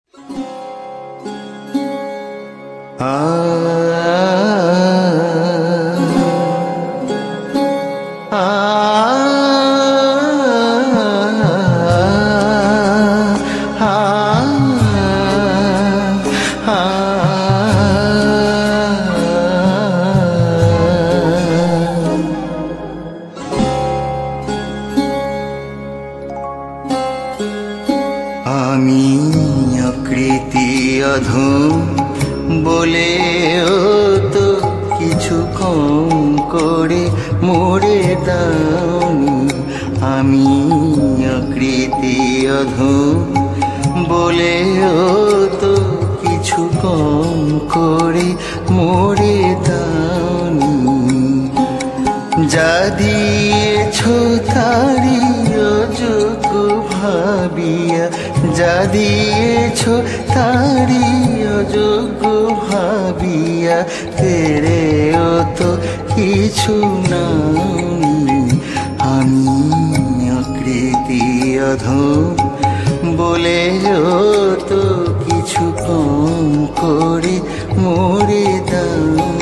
আমি অকৃতি অধম বলেও তো কিছু কম করে মোড়ে দাওনি। আমি অকৃতি অধম বলেও তো কিছু কম করে মোড়ে দাওনি। যা দিয়েছ তারি অযোগ্য ভাবিয়া, যা দিয়েছ তারি অযোগ্য ভাবিয়া, কেড়েও তো কিছু নাওনি। আমি অকৃতি অধম বলেও তো কিছু কম করে মোড়ে দাওনি।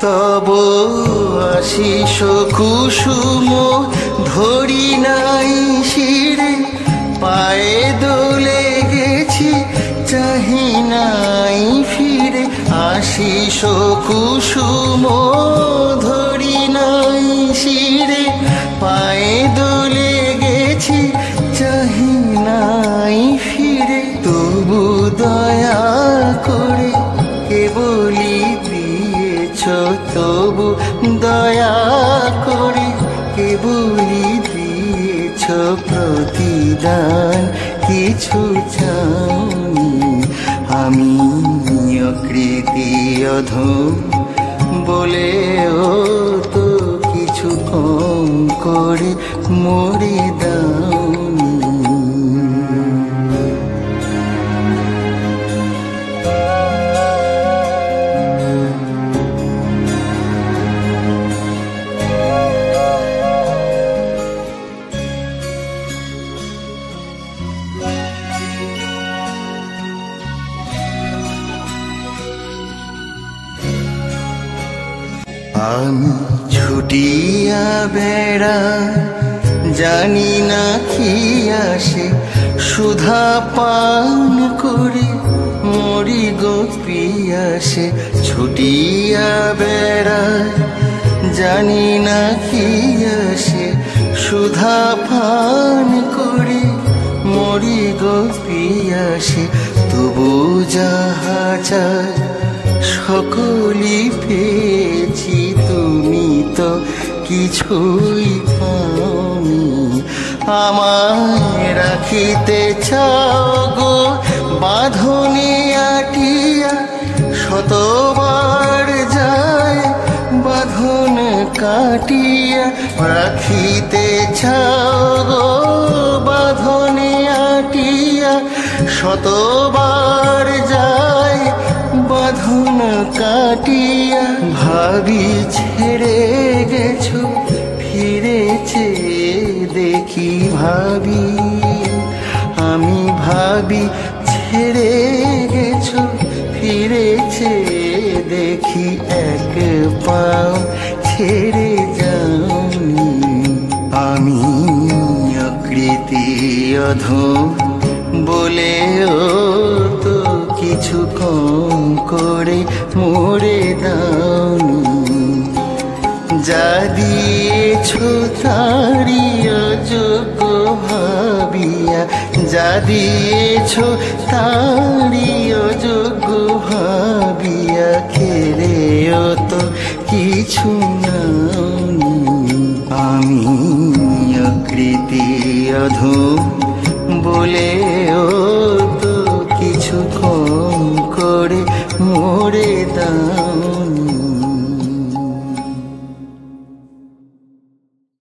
তব আশিস কুসুম ধরি নাই শিরে, পায়ে দোলে গেছি চাহি নাই ফিরে। আশিস কুসুম ধরি নাই শিরে, পায়ে দোলে গেছি চাহি নাই ফিরে। তবু দয়া করে কেবলি তবু দয়া করে কেবলি দিয়েছ প্রতিদান, কিছু চাওনি। আমি অকৃতি অধম বলেও তো কিছু কম করে মোড়ে দাওনি। আমি ছুটিয়া বেড়াই জানি না কি আসে, সুধা পান করে মরি গো পিয়াসে। ছুটিয়া বেড়াই জানি না কি আসে, সুধা পান করে মরি গো পিয়াসে। তবু যাহা চাই সকলি পেয়েছি, তুমি তো কিছুই পাওনি। আমায় রাখিতে চাও গো বাঁধনে আটিয়া, শতবার যায় বাঁধন কাটিয়া। রাখিতে চাও গো বাঁধনে আটিয়া, শতবার যায় বাঁধন কাটিয়া। ভাবি ছেড়ে গেছো ফিরেছে দেখি, ভাবি আমি ভাবি ছেড়ে গেছো ফিরেছে দেখি, এক পাও ছেড়ে যাওনি। আমি অকৃতি অধম বলেও তো কিছু কম করে মোড়ে দাওনি। যা দিয়েছ তারি অযোগ্য ভাবিয়া, যা দিয়েছ তারি অযোগ্য ভাবিয়া, কেড়েও তো কিছু নাওনি। আমি অকৃতি অধম বলেও